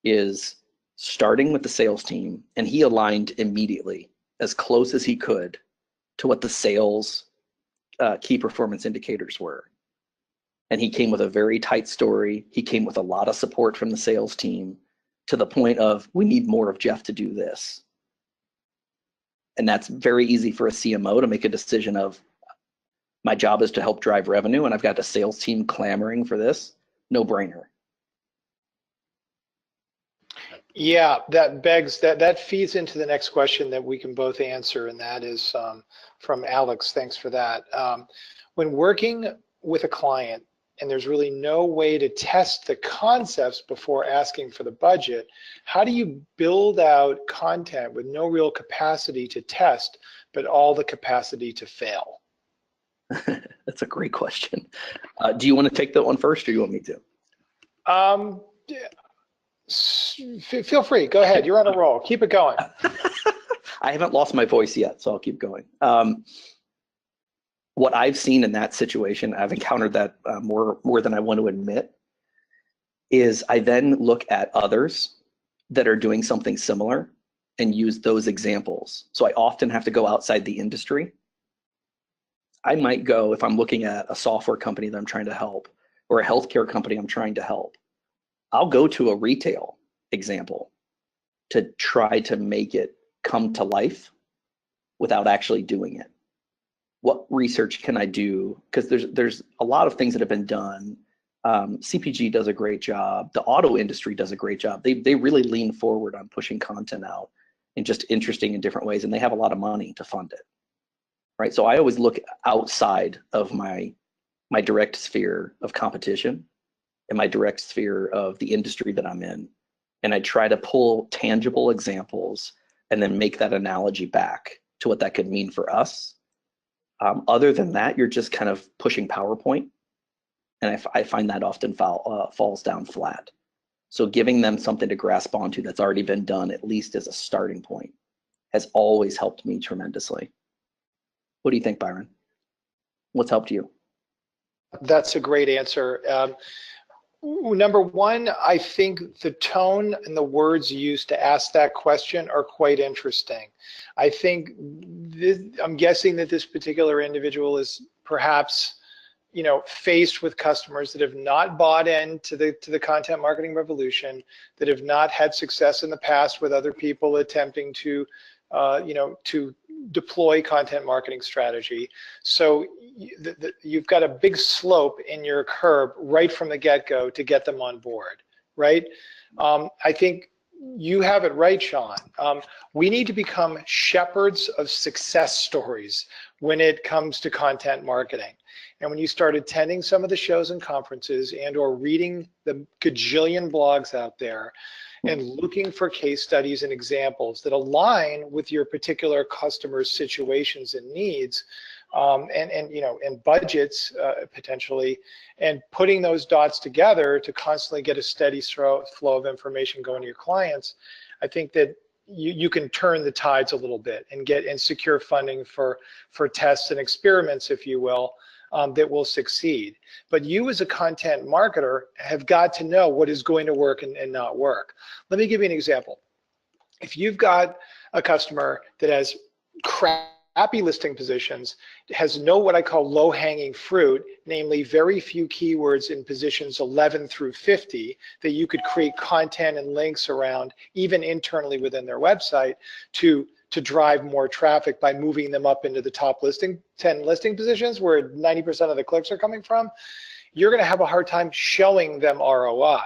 B: is starting with the sales team, and he aligned immediately as close as he could to what the sales key performance indicators were. And he came with a very tight story. He came with a lot of support from the sales team, to the point of, we need more of Jeff to do this. And that's very easy for a CMO to make a decision of, my job is to help drive revenue and I've got a sales team clamoring for this. No brainer.
A: Yeah, that feeds into the next question that we can both answer, and that is from Alex. Thanks for that. When working with a client and there's really no way to test the concepts before asking for the budget, how do you build out content with no real capacity to test, but all the capacity to fail?
B: That's a great question. Do you want to take that one first, or you want me to?
A: Feel free. Go ahead. You're on a roll. Keep it going.
B: I haven't lost my voice yet, so I'll keep going. What I've seen in that situation, I've encountered that more than I want to admit, is I then look at others that are doing something similar and use those examples. So I often have to go outside the industry. I might go, if I'm looking at a software company that I'm trying to help, or a healthcare company I'm trying to help, I'll go to a retail example to try to make it come to life without actually doing it. What research can I do? Because there's a lot of things that have been done. CPG does a great job. The auto industry does a great job. They really lean forward on pushing content out and just interesting in different ways, and they have a lot of money to fund it, right? So I always look outside of my direct sphere of competition and my direct sphere of the industry that I'm in, and I try to pull tangible examples and then make that analogy back to what that could mean for us. Other than that, you're just kind of pushing PowerPoint, and I find that often falls down flat. So giving them something to grasp onto that's already been done, at least as a starting point, has always helped me tremendously. What do you think, Byron? What's helped you?
A: That's a great answer. Number one, I think the tone and the words used to ask that question are quite interesting. I think I'm guessing that this particular individual is perhaps, faced with customers that have not bought into the content marketing revolution, that have not had success in the past with other people attempting to to deploy content marketing strategy. So you've got a big slope in your curve right from the get-go to get them on board, right? I think you have it right, Shawn. We need to become shepherds of success stories when it comes to content marketing. And when you start attending some of the shows and conferences and or reading the gajillion blogs out there, and looking for case studies and examples that align with your particular customer's situations and needs, and budgets potentially, and putting those dots together to constantly get a steady flow of information going to your clients, I think that you can turn the tides a little bit and secure funding for tests and experiments, if you will, that will succeed. But you as a content marketer have got to know what is going to work and not work. Let me give you an example. If you've got a customer that has crappy listing positions, has no what I call low-hanging fruit, namely very few keywords in positions 11 through 50 that you could create content and links around, even internally within their website, to drive more traffic by moving them up into the top 10 listing positions where 90% of the clicks are coming from, you're going to have a hard time showing them ROI.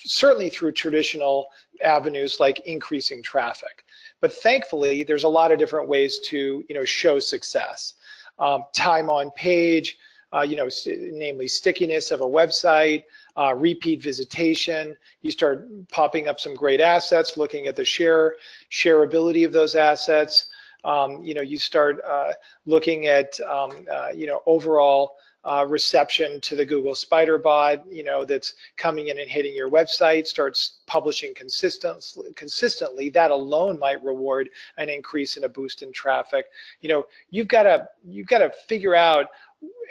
A: Certainly through traditional avenues like increasing traffic. But thankfully, there's a lot of different ways to show success. Time on page, namely stickiness of a website, repeat visitation. You start popping up some great assets, looking at the shareability of those assets. You start looking at overall reception to the Google Spider bot, that's coming in and hitting your website, starts publishing consistently. That alone might reward an increase in a boost in traffic. You've got to figure out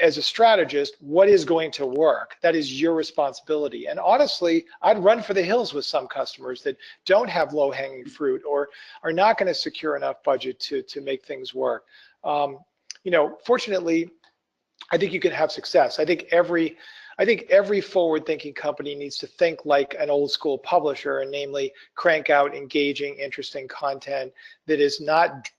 A: as a strategist what is going to work. That is your responsibility. And honestly, I'd run for the hills with some customers that don't have low-hanging fruit or are not going to secure enough budget to make things work. Fortunately, I think you can have success. I think every forward-thinking company needs to think like an old-school publisher, and namely crank out engaging, interesting content that is not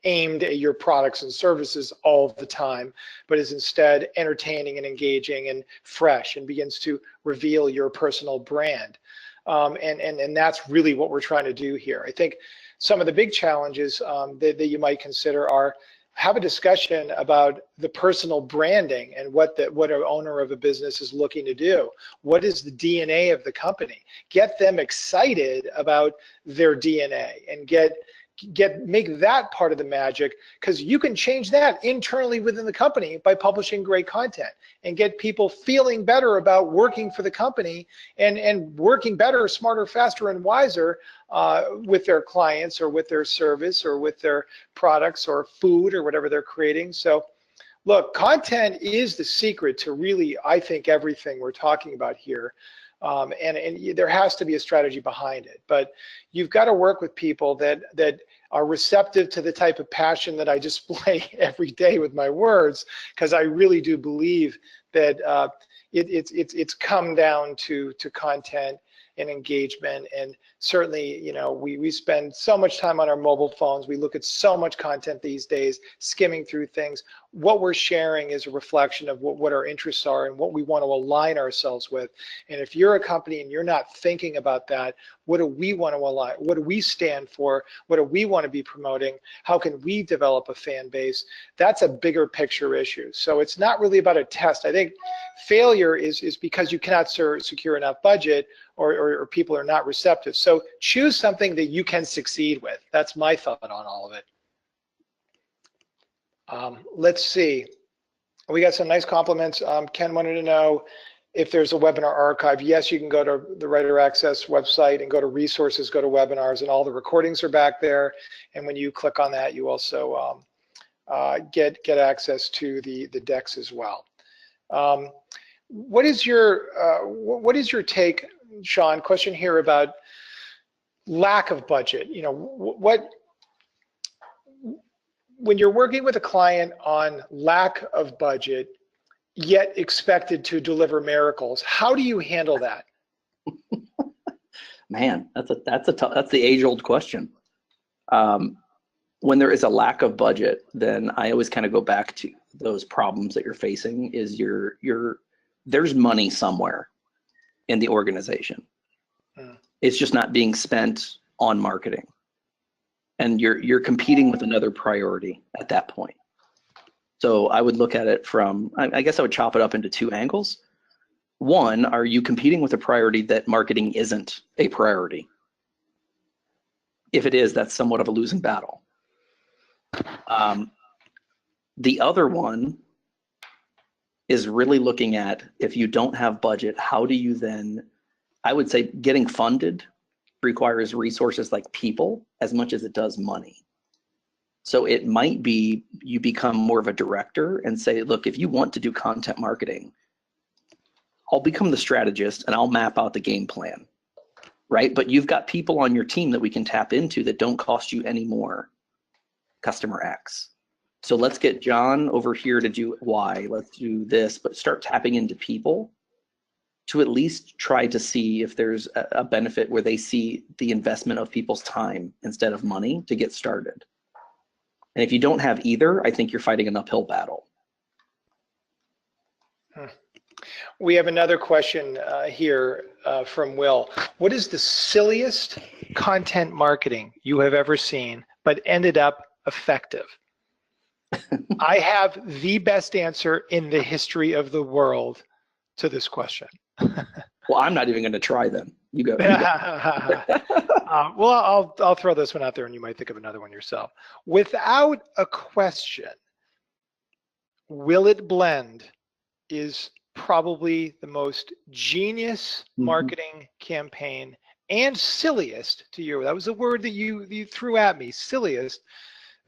A: aimed at your products and services all the time, but is instead entertaining and engaging and fresh and begins to reveal your personal brand. And that's really what we're trying to do here. I think some of the big challenges that you might consider are have a discussion about the personal branding and what an owner of a business is looking to do. What is the DNA of the company? Get them excited about their DNA and make that part of the magic, because you can change that internally within the company by publishing great content and get people feeling better about working for the company and working better, smarter, faster, and wiser with their clients or with their service or with their products or food or whatever they're creating. So look, content is the secret to really, I think, everything we're talking about here. And there has to be a strategy behind it, but you've got to work with people that are receptive to the type of passion that I display every day with my words, because I really do believe that it's come down to content and engagement. And certainly, we spend so much time on our mobile phones. We look at so much content these days, skimming through things. What we're sharing is a reflection of what our interests are and what we want to align ourselves with. And if you're a company and you're not thinking about that, what do we want to align? What do we stand for? What do we want to be promoting? How can we develop a fan base? That's a bigger picture issue. So it's not really about a test. I think failure is because you cannot secure enough budget or people are not receptive. So choose something that you can succeed with. That's my thought on all of it. Let's see. We got some nice compliments. Ken wanted to know if there's a webinar archive. Yes, you can go to the WriterAccess website and go to resources, go to webinars, and all the recordings are back there. And when you click on that, you also get access to the decks as well. What is your take, Shawn? Question here about lack of budget. When you're working with a client on lack of budget, yet expected to deliver miracles, how do you handle that?
B: Man, that's the age-old question. When there is a lack of budget, then I always kind of go back to those problems that you're facing. Is there's money somewhere in the organization. It's just not being spent on marketing. And you're competing with another priority at that point. So I would look at it from, I guess I would chop it up into two angles. One, are you competing with a priority that marketing isn't a priority? If it is, that's somewhat of a losing battle. The other one is really looking at, if you don't have budget, how do you then, I would say getting funded requires resources like people as much as it does money. So it might be you become more of a director and say, look, if you want to do content marketing, I'll become the strategist and I'll map out the game plan, right? But you've got people on your team that we can tap into that don't cost you any more customer X. So let's get John over here to do Y, let's do this, but start tapping into people to at least try to see if there's a benefit where they see the investment of people's time instead of money to get started. And if you don't have either, I think you're fighting an uphill battle.
A: We have another question here from Will. What is the silliest content marketing you have ever seen but ended up effective? I have the best answer in the history of the world to this question.
B: Well, I'm not even going to try then. You go.
A: Well, I'll throw this one out there and you might think of another one yourself. Without a question, Will It Blend is probably the most genius marketing campaign and silliest, to you, that was the word that you threw at me, silliest,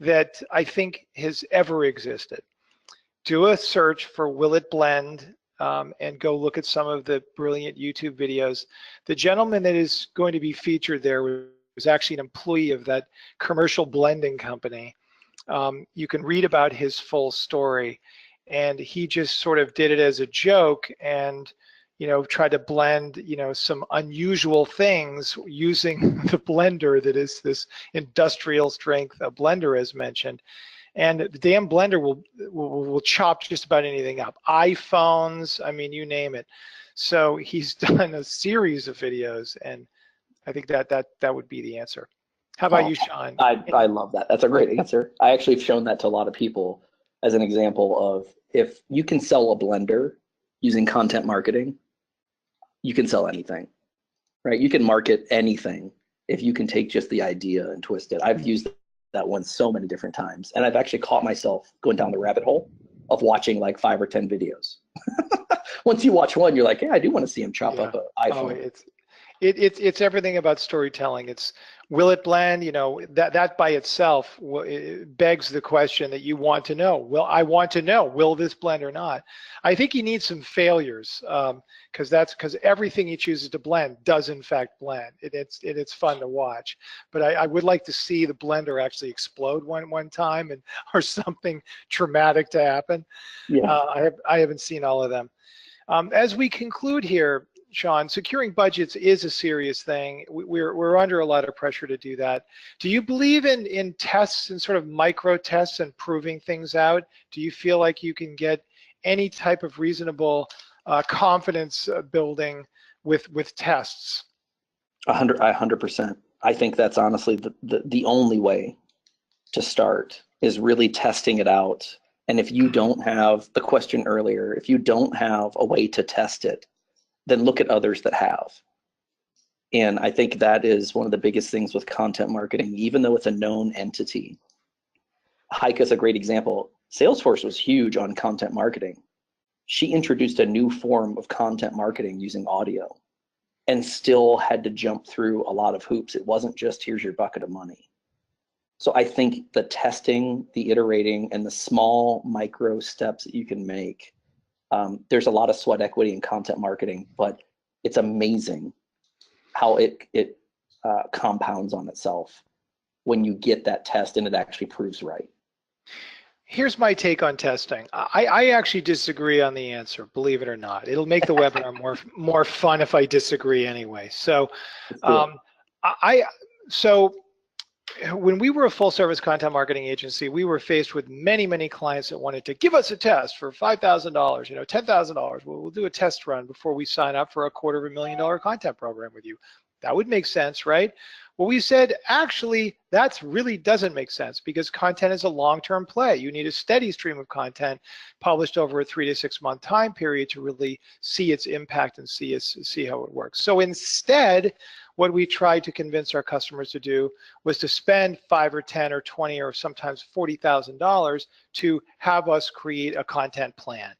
A: that I think has ever existed. Do a search for Will It Blend and go look at some of the brilliant YouTube videos. The gentleman that is going to be featured there was actually an employee of that commercial blending company. You can read about his full story, and he just sort of did it as a joke and tried to blend some unusual things using the blender that is this industrial strength blender as mentioned. And the damn blender will chop just about anything up. iPhones, I mean, you name it. So he's done a series of videos, and I think that would be the answer. How about you, Shawn?
B: I love that. That's a great answer. I actually have shown that to a lot of people as an example of, if you can sell a blender using content marketing, you can sell anything, right? You can market anything if you can take just the idea and twist it. I've used that one so many different times, and I've actually caught myself going down the rabbit hole of watching like 5 or 10 videos. Once you watch one, you're like, yeah, I do want to see him chop up an iPhone.
A: It's everything about storytelling. It's will it blend? That by itself it begs the question that you want to know. I want to know, will this blend or not? I think you need some failures because everything he chooses to blend does in fact blend. It's fun to watch, but I would like to see the blender actually explode one time or something traumatic to happen.
B: Yeah.
A: I haven't seen all of them. As we conclude here, Shawn, securing budgets is a serious thing. We're under a lot of pressure to do that. Do you believe in tests and sort of micro tests and proving things out? Do you feel like you can get any type of reasonable confidence building with tests?
B: 100%. I think that's honestly the only way to start, is really testing it out. And if you don't have the question earlier, if you don't have a way to test it, then look at others that have. And I think that is one of the biggest things with content marketing, even though it's a known entity. Heike is a great example. Salesforce was huge on content marketing. She introduced a new form of content marketing using audio and still had to jump through a lot of hoops. It wasn't just, here's your bucket of money. So I think the testing, the iterating, and the small micro steps that you can make, there's a lot of sweat equity in content marketing, but it's amazing how it compounds on itself when you get that test and it actually proves right.
A: Here's my take on testing. I actually disagree on the answer, believe it or not. It'll make the webinar more fun if I disagree anyway. So, when we were a full service content marketing agency, we were faced with many clients that wanted to give us a test for $5,000, $10,000. We'll do a test run before we sign up for a $250,000 content program with you. That would make sense, right? Well, we said, actually, that really doesn't make sense because content is a long-term play. You need a steady stream of content published over a 3 to 6 month time period to really see its impact and see how it works. So instead, what we tried to convince our customers to do was to spend $5 or $10 or $20 or sometimes $40,000 to have us create a content plan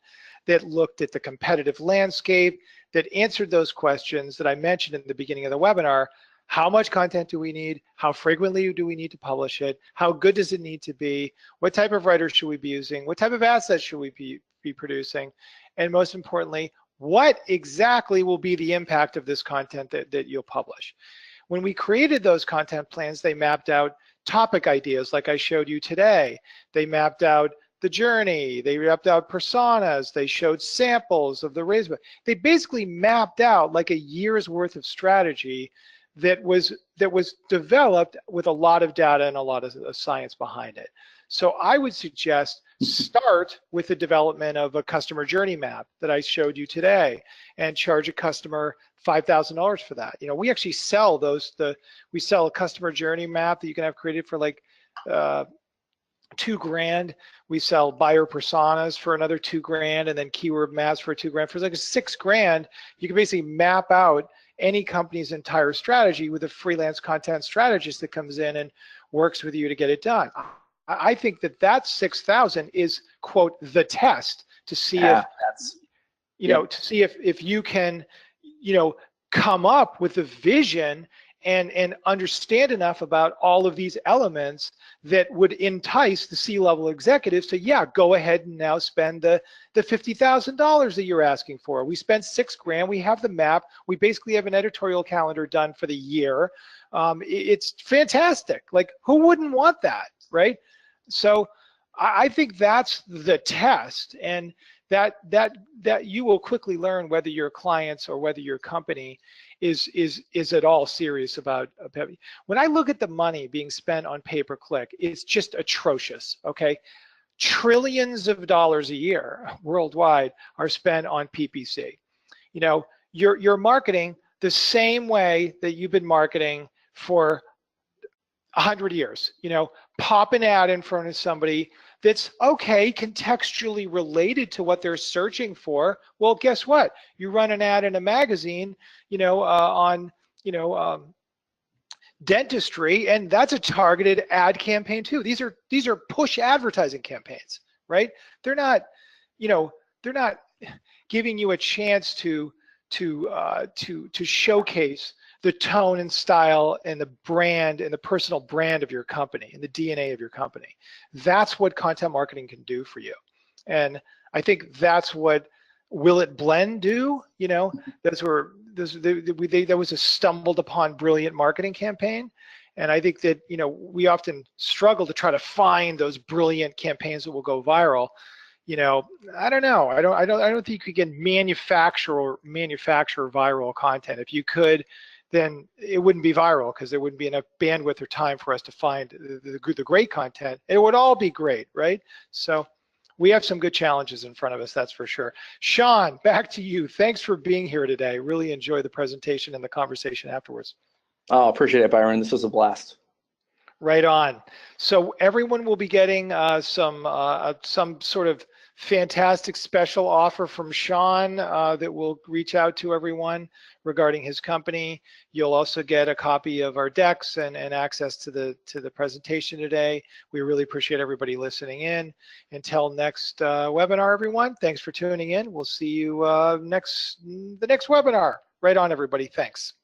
A: that looked at the competitive landscape, that answered those questions that I mentioned in the beginning of the webinar. How much content do we need? How frequently do we need to publish it? How good does it need to be? What type of writer should we be using? What type of assets should we be producing? And most importantly, what exactly will be the impact of this content that you'll publish? When we created those content plans, they mapped out topic ideas like I showed you today. They mapped out the journey, they mapped out personas, they showed samples of the raise. They basically mapped out like a year's worth of strategy that was developed with a lot of data and a lot of science behind it. So I would suggest start with the development of a customer journey map that I showed you today and charge a customer $5,000 for that. You know, we actually sell those, we sell a customer journey map that you can have created for like $2,000. We sell buyer personas for another $2,000, and then keyword maps for $2,000. For like $6,000, you can basically map out any company's entire strategy with a freelance content strategist that comes in and works with you to get it done. I think that $6,000 is, quote, the test to see if, you know, to see if you can, you know, come up with a vision and understand enough about all of these elements that would entice the C-level executives to, yeah, go ahead and now spend the $50,000 that you're asking for. We spent $6,000, we have the map, we basically have an editorial calendar done for the year. It's fantastic. Like, who wouldn't want that, right? So I think that's the test, and that you will quickly learn whether your clients or whether your company is at all serious about. When I look at the money being spent on pay-per-click, it's just atrocious, okay? Trillions of dollars a year worldwide are spent on PPC. You know, you're marketing the same way that you've been marketing for 100 years. You know, pop an ad in front of somebody that's okay, contextually related to what they're searching for. Well, guess what? You run an ad in a magazine, you know, on, you know, dentistry, and that's a targeted ad campaign too. These are push advertising campaigns, right? They're not, you know, they're not giving you a chance to showcase the tone and style and the brand and the personal brand of your company and the DNA of your company. That's what content marketing can do for you. And I think that's what Will It Blend do? You know, that was a stumbled upon brilliant marketing campaign. And I think that, you know, we often struggle to try to find those brilliant campaigns that will go viral. You know, I don't know. I don't think you can manufacture viral content. If you could, then it wouldn't be viral because there wouldn't be enough bandwidth or time for us to find the great content. It would all be great, right? So we have some good challenges in front of us, that's for sure. Shawn, back to you. Thanks for being here today. Really enjoy the presentation and the conversation afterwards.
B: Oh, appreciate it, Byron. This was a blast.
A: Right on. So everyone will be getting some sort of fantastic special offer from Shawn that will reach out to everyone regarding his company. You'll also get a copy of our decks and access to the presentation today. We really appreciate everybody listening in. Until next webinar, everyone, thanks for tuning in. We'll see you the next webinar. Right on, everybody. Thanks.